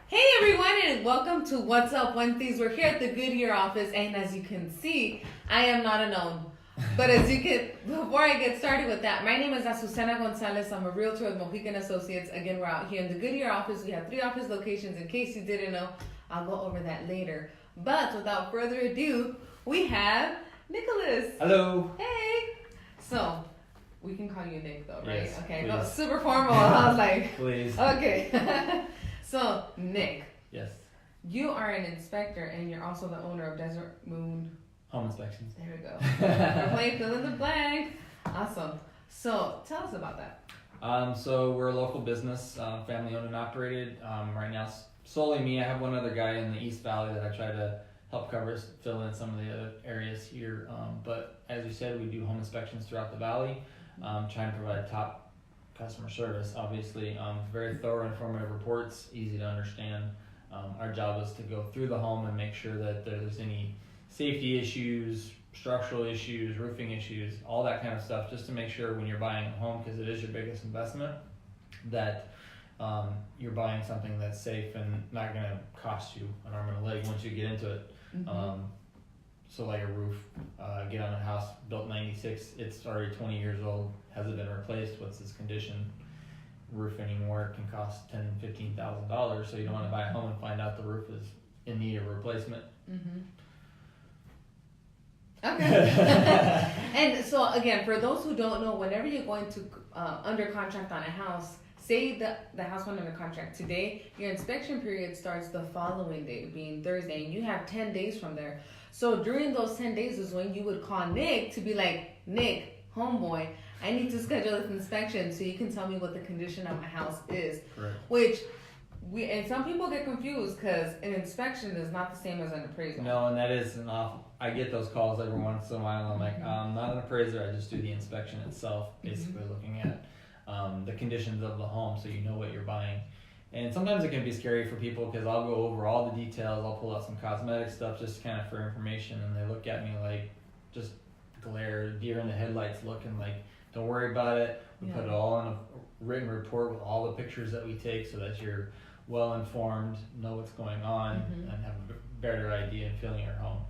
Hey everyone, and welcome to What's Up Wednesdays. We're here at the Goodyear office, and as you can see, I am not alone. But before I get started with that, my name is Azucena Gonzalez. I'm a realtor with Mojica and Associates. Again, we're out here in the Goodyear office. We have 3 office locations. In case you didn't know, I'll go over that later. But without further ado, we have Nicholas. Hello. Hey. So, we can call you Nick though, right? Yes, okay, please. no, super formal. I was like, Please. okay. So, Nick. Yes. You are an inspector and you're also the owner of Desert Moon. Home inspections. There we go. We're playing fill in the blank. Awesome. So, tell us about that. So we're a local business, family owned and operated. Right now, solely me. I have one other guy in the East Valley that I try to help cover, fill in some of the other areas here. But as you said, we do home inspections throughout the valley, trying to provide top customer service, obviously. Very thorough, informative reports, easy to understand. Our job is to go through the home and make sure that there's any safety issues, structural issues, roofing issues, all that kind of stuff, just to make sure when you're buying a home, because it is your biggest investment, that you're buying something that's safe and not going to cost you an arm and a leg once you get into it. Mm-hmm. So like a roof, get on a house built 96, it's already 20 years old, hasn't been replaced, what's its condition? Roof anymore can cost $10,000-$15,000, so you don't want to buy a home and find out the roof is in need of replacement. Mm-hmm. Okay. And so again, for those who don't know, whenever you're going to under contract on a house, say the house went under contract today, your inspection period starts the following day, being Thursday, and you have 10 days from there. So during those 10 days is when you would call Nick to be like, Nick, homeboy, I need to schedule this inspection so you can tell me what the condition of my house is. Correct. Which and some people get confused because an inspection is not the same as an appraisal. No, and that is an awful. I get those calls every once in a while. I'm like, I'm not an appraiser. I just do the inspection itself, basically looking at the conditions of the home, so you know what you're buying. And sometimes it can be scary for people because I'll go over all the details. I'll pull out some cosmetic stuff just kind of for information, and they look at me like just glare, deer in the headlights, looking like, don't worry about it. We put it all in a written report with all the pictures that we take, so that you're well informed, know what's going on, and have a better idea in filling your home.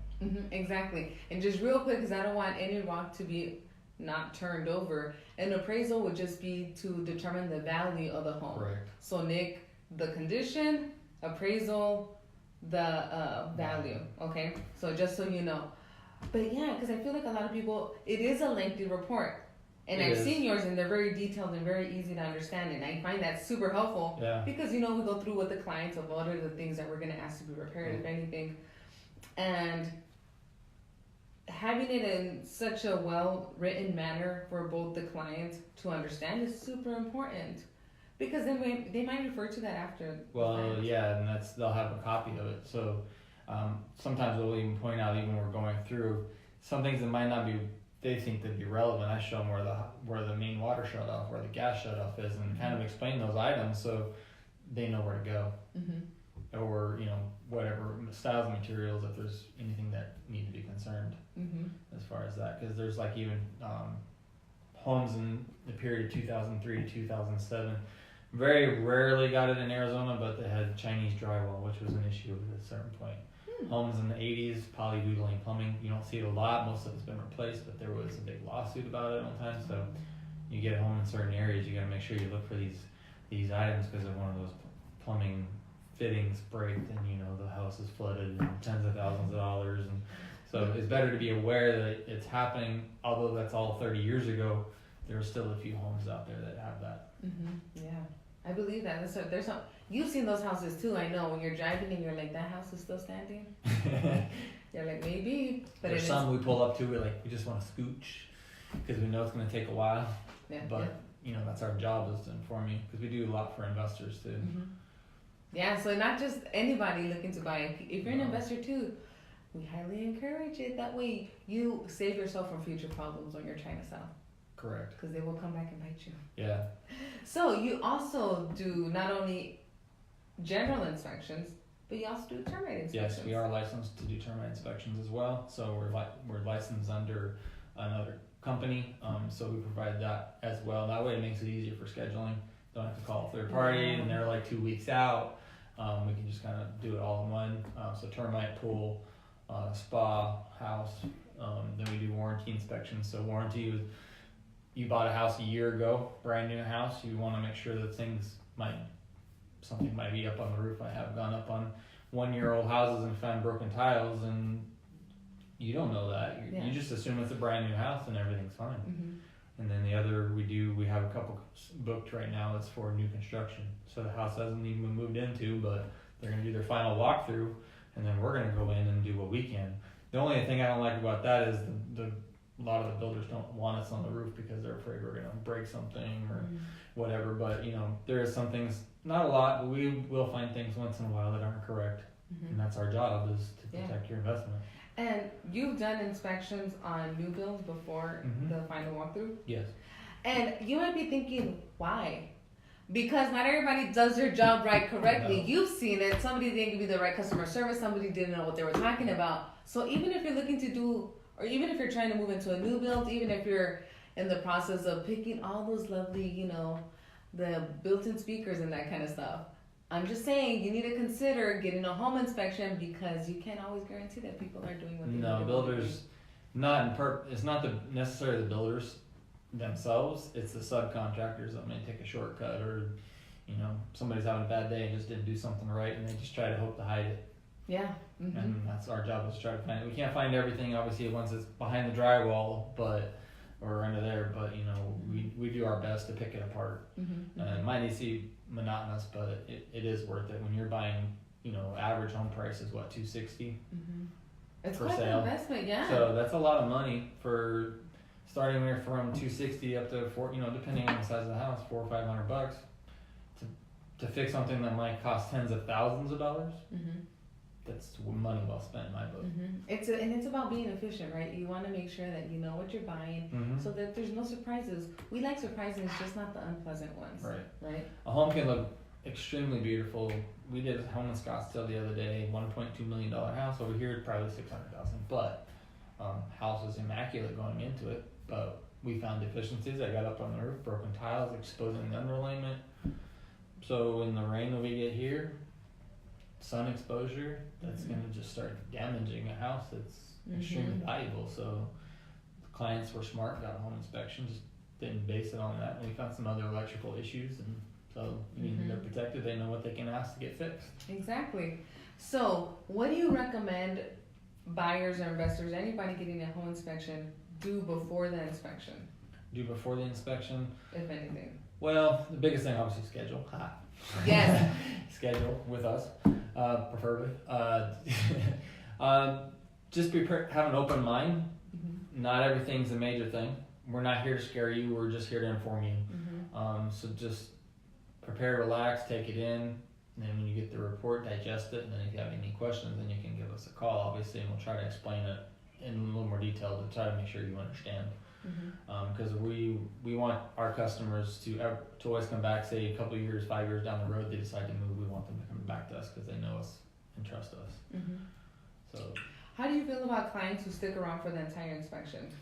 Exactly. And just real quick, because I don't want any rock to be not turned over, an appraisal would just be to determine the value of the home. Correct. So Nick, the condition, appraisal, the value. Okay, so just so you know. But yeah, because I feel like a lot of people, it is a lengthy report. And I've seen yours, and they're very detailed and very easy to understand. And I find that super helpful because, we go through with the clients of what are the things that we're going to ask to be repaired, if anything. And having it in such a well-written manner for both the clients to understand is super important. Because then they might refer to that after. Well, yeah, and they'll have a copy of it. So sometimes we'll even point out, even when we're going through, some things that might not be, they think that'd be relevant. I show them where the main water shut off, where the gas shut off is, and kind of explain those items so they know where to go. Or whatever styles of materials, if there's anything that need to be concerned as far as that, because there's like even homes in the period of 2003 to 2007 very rarely got it in Arizona, but they had Chinese drywall, which was an issue at a certain point. Homes in the 80s, polybutyl plumbing, you don't see it a lot, most of it's been replaced, but there was a big lawsuit about it one time. So you get a home in certain areas, you got to make sure you look for these items, because if one of those plumbing fittings break, then the house is flooded and tens of thousands of dollars. And so it's better to be aware that it's happening. Although that's all 30 years ago, there are still a few homes out there that have that. Yeah, I believe that. There's some. You've seen those houses too. I know when you're driving and you're like, that house is still standing. You're like, maybe, but there's some we pull up to. We just want to scooch because we know it's going to take a while. But that's our job, is to inform you, because we do a lot for investors too. Yeah, so not just anybody looking to buy. If you're an investor too, we highly encourage it. That way you save yourself from future problems when you're trying to sell. Correct. Because they will come back and bite you. Yeah. So you also do not only general inspections, but you also do termite inspections. Yes, we are licensed to do termite inspections as well. So we're licensed under another company, so we provide that as well. That way it makes it easier for scheduling. Don't have to call a third party, and they're like 2 weeks out. We can just kind of do it all in one. So termite, pool, spa, house. Then we do warranty inspections. So warranty is, you bought a house a year ago, brand new house. You want to make sure that something might be up on the roof. I have gone up on 1-year-old houses and found broken tiles, and you don't know that. You just assume it's a brand new house and everything's fine. And then the other we have a couple booked right now. It's for new construction. So the house hasn't even been moved into, but they're going to do their final walkthrough, and then we're going to go in and do what we can. The only thing I don't like about that is a lot of the builders don't want us on the roof because they're afraid we're going to break something or whatever. But there is some things, not a lot, but we will find things once in a while that aren't correct, and that's our job, is to protect your investment. And you've done inspections on new builds before the final walkthrough? Yes. And you might be thinking, why? Because not everybody does their job right correctly. No. You've seen it. Somebody didn't give you the right customer service. Somebody didn't know what they were talking about. So even if you're looking to do, or even if you're trying to move into a new build, even if you're in the process of picking all those lovely, the built-in speakers and that kind of stuff, I'm just saying you need to consider getting a home inspection, because you can't always guarantee that people are doing what they need to do. Builders, it's not necessarily the builders themselves, it's the subcontractors that may take a shortcut, or somebody's having a bad day and just didn't do something right, and they just try to hope to hide it. Yeah. And that's our job, is to try to find it. We can't find everything obviously once it's behind the drywall, or under there, but we do our best to pick it apart. It might need to be monotonous, but it is worth it when you're buying. Average home price is what, $260. It's for quite sale. an investment, yeah. So that's a lot of money for starting there from $260 up to depending on the size of the house, $400 or $500 to fix something that might cost tens of thousands of dollars. That's money well spent in my book. It's about being efficient, right? You want to make sure that you know what you're buying, so that there's no surprises. We like surprises, just not the unpleasant ones. Right. A home can look extremely beautiful. We did a home in Scottsdale the other day, $1.2 million house. Over here, probably $600,000. But house is immaculate going into it. But we found deficiencies. I got up on the roof, broken tiles, exposing the underlayment. So in the rain that we get here, sun exposure, that's going to just start damaging a house that's extremely valuable. So the clients were smart, got a home inspection, just didn't base it on that. And we found some other electrical issues, and so they're protected. They know what they can ask to get fixed. Exactly. So what do you recommend buyers or investors, anybody getting a home inspection, do before the inspection? Do before the inspection? If anything. Well, the biggest thing, obviously, schedule. Yes. Schedule with us, preferably. Just have an open mind. Not everything's a major thing. We're not here to scare you. We're just here to inform you. So just prepare, relax, take it in. And then when you get the report, digest it. And then if you have any questions, then you can give us a call, obviously, and we'll try to explain it in a little more detail to try to make sure you understand. Because we want our customers to always come back, say a couple of years, 5 years down the road, they decide to move. We want them to come back to us because they know us and trust us. So, how do you feel about clients who stick around for the entire inspection?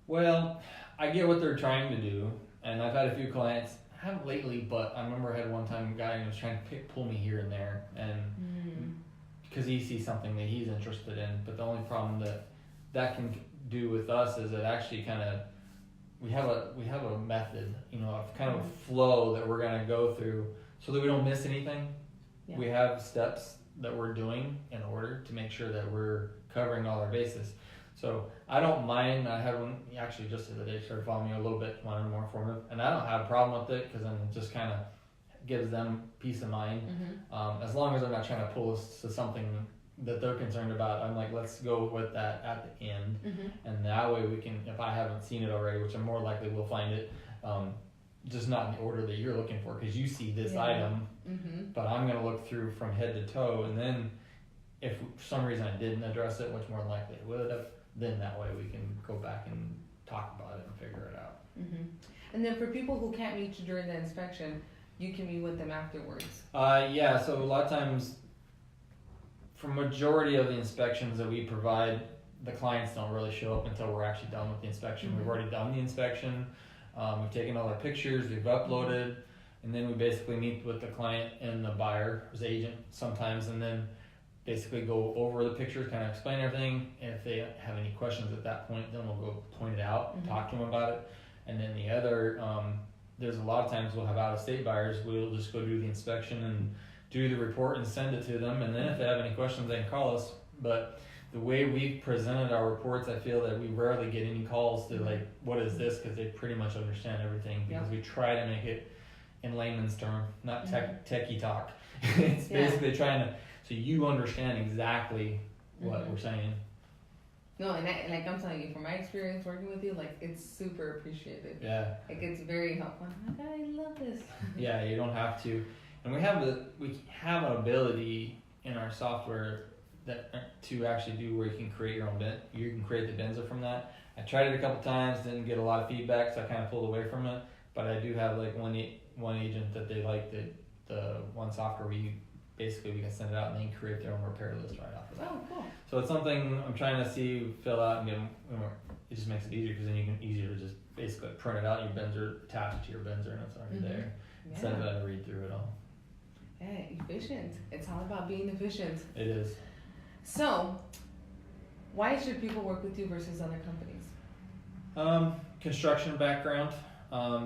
Well, I get what they're trying to do, and I've had a few clients. I haven't lately, but I remember I had one time a guy who was trying to pull me here and there, and because he sees something that he's interested in. But the only problem that can do with us is it actually kind of we have a method, kind of a flow that we're gonna go through so that we don't miss anything. We have steps that we're doing in order to make sure that we're covering all our bases. So I don't mind. I had one actually just the other day started following me a little bit, wanted more informative, and I don't have a problem with it because then it just kind of gives them peace of mind. As long as they're not trying to pull us to something that they're concerned about, I'm like, let's go with that at the end, and that way we can, if I haven't seen it already, which I'm more likely will find it, just not in the order that you're looking for, because you see this item, but I'm going to look through from head to toe, and then if for some reason I didn't address it, which more than likely I would have, then that way we can go back and talk about it and figure it out. And then for people who can't meet you during the inspection, you can meet with them afterwards. So a lot of times, for majority of the inspections that we provide, the clients don't really show up until we're actually done with the inspection. We've already done the inspection. We've taken all our pictures. We've uploaded. and then we basically meet with the client and the buyer's agent sometimes, and then basically go over the pictures, kind of explain everything. And if they have any questions at that point, then we'll go point it out and talk to them about it. And then the other, there's a lot of times we'll have out-of-state buyers. We'll just go do the inspection and do the report and send it to them. And then if they have any questions, they can call us. But the way we presented our reports, I feel that we rarely get any calls to like, what is this? Because they pretty much understand everything, because we try to make it in layman's term, not techie talk. It's basically trying to, so you understand exactly what we're saying. No, and like I'm telling you, from my experience working with you, like it's super appreciated. Yeah. Like it's very helpful. I'm like, I love this. Yeah, you don't have to. And we have an ability in our software that to actually do where you can create your own bin. You can create the bins from that. I tried it a couple times, didn't get a lot of feedback, so I kind of pulled away from it. But I do have like one agent that they like the one software where you basically we can send it out and they can create their own repair list right off of that. Oh, cool. So it's something I'm trying to see, fill out, and get them. It just makes it easier, because then you can easier to just basically print it out. Your bins are attached to your binser and it's already there. Instead of having to read through it all. Yeah, efficient. It's all about being efficient. It is. So, why should people work with you versus other companies? Construction background.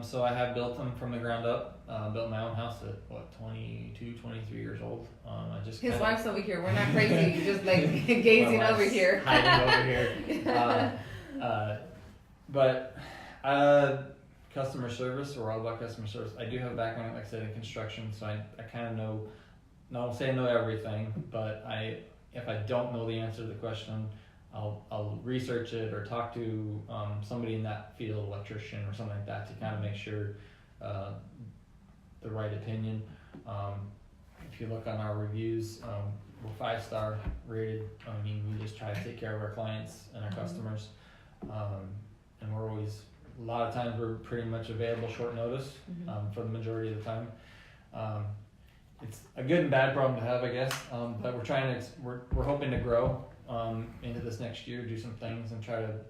So I have built them from the ground up. Built my own house at 22, 23 years old. I just his wife's over here. We're not crazy. You're just like gazing over here. Hiding over here. But customer service. We're all about customer service. I do have a background, like I said, in construction, so I kind of know. I don't say I know everything, but if I don't know the answer to the question, I'll research it or talk to somebody in that field, electrician or something like that, to kind of make sure the right opinion. If you look on our reviews, we're 5-star rated. I mean, we just try to take care of our clients and our customers, and we're always, a lot of times we're pretty much available short notice for the majority of the time. It's a good and bad problem to have, I guess, but we're hoping to grow into this next year, do some things and try to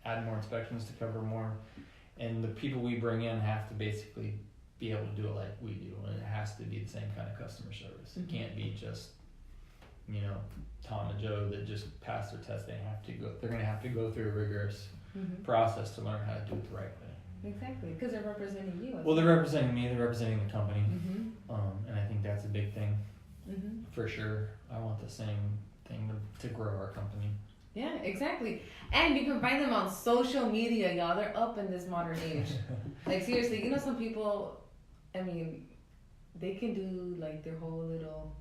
add more inspections to cover more. And the people we bring in have to basically be able to do it like we do, and it has to be the same kind of customer service. It can't be just, Tom and Joe that just pass their test. They're going to have to go through a rigorous process to learn how to do it the right way. Exactly, because they're representing you. Well, they're representing me, they're representing the company, and I think that's a big thing for sure. I want the same thing to grow our company. Yeah, exactly. And you can find them on social media, y'all. They're up in this modern age. Like, seriously, some people, I mean, they can do like their whole little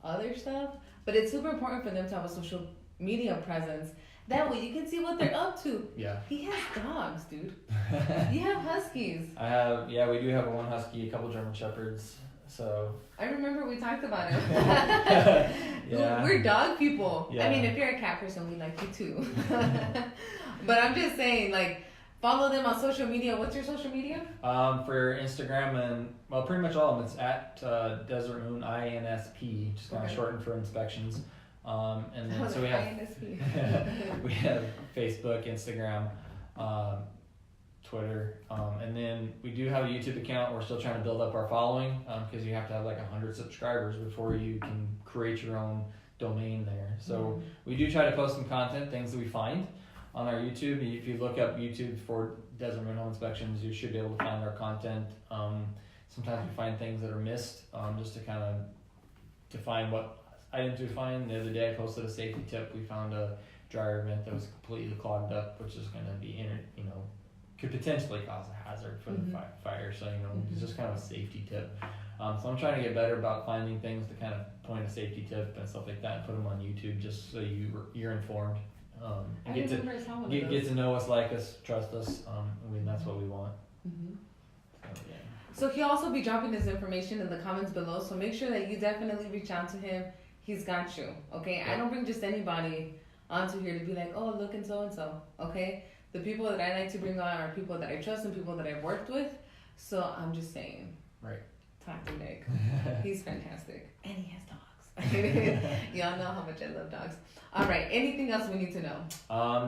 other stuff, but it's super important for them to have a social media presence. That way you can see what they're up to. Yeah. He has dogs, dude. You have huskies. We do have one husky, a couple German shepherds. So I remember we talked about it. Yeah. We're dog people. Yeah. I mean, if you're a cat person, we like you too. But I'm just saying, like, follow them on social media. What's your social media? For Instagram and, pretty much all of them, it's at Desert Moon, INSP, just kind of shortened for inspections. And then so we have Facebook, Instagram, Twitter, and then we do have a YouTube account. We're still trying to build up our following, because you have to have like 100 subscribers before you can create your own domain there. So we do try to post some content, things that we find on our YouTube. If you look up YouTube for Desert Moon Home Inspections, you should be able to find our content. Sometimes we find things that are missed, just to kind of define what items we find. The other day I posted a safety tip. We found a dryer vent that was completely clogged up, which is going to be could potentially cause a hazard for the fire. So it's just kind of a safety tip. So I'm trying to get better about finding things to kind of point a safety tip and stuff like that and put them on YouTube, just so you're informed. And get to know us, like us, trust us. That's what we want. So he'll also be dropping this information in the comments below, so make sure that you definitely reach out to him. He's got you, okay? I don't bring just anybody onto here to be like, oh, look and so, okay? The people that I like to bring on are people that I trust and people that I've worked with. So I'm just saying. Right. Talk to Nick. He's fantastic. And he has dogs. Y'all know how much I love dogs. All right. Anything else we need to know?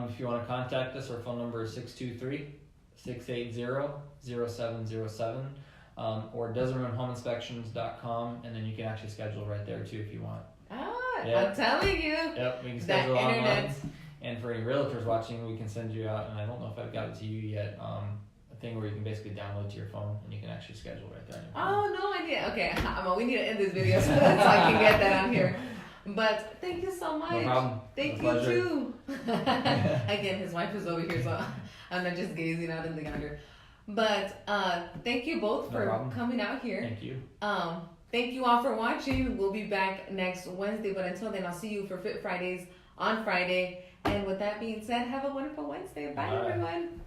If you want to contact us, our phone number is 623-680-0707. or doesn'truinhomeinspections.com, and then you can actually schedule right there too if you want. I'm telling you. Yep, we can That schedule online. internet. And for any realtors watching, we can send you out, and I don't know if I've got it to you yet, a thing where you can basically download to your phone, and you can actually schedule right there on your phone. Oh, no idea. Okay, we need to end this video so I can get that on here. But thank you so much. No problem. Thank A you pleasure. too. Again, his wife is over here, so I'm not just gazing out in the yonder. But thank you both No for problem. coming out here. Thank you. Thank you all for watching. We'll be back next Wednesday, but until then, I'll see you for Fit Fridays on Friday. And with that being said, have a wonderful Wednesday. Bye, Bye. everyone.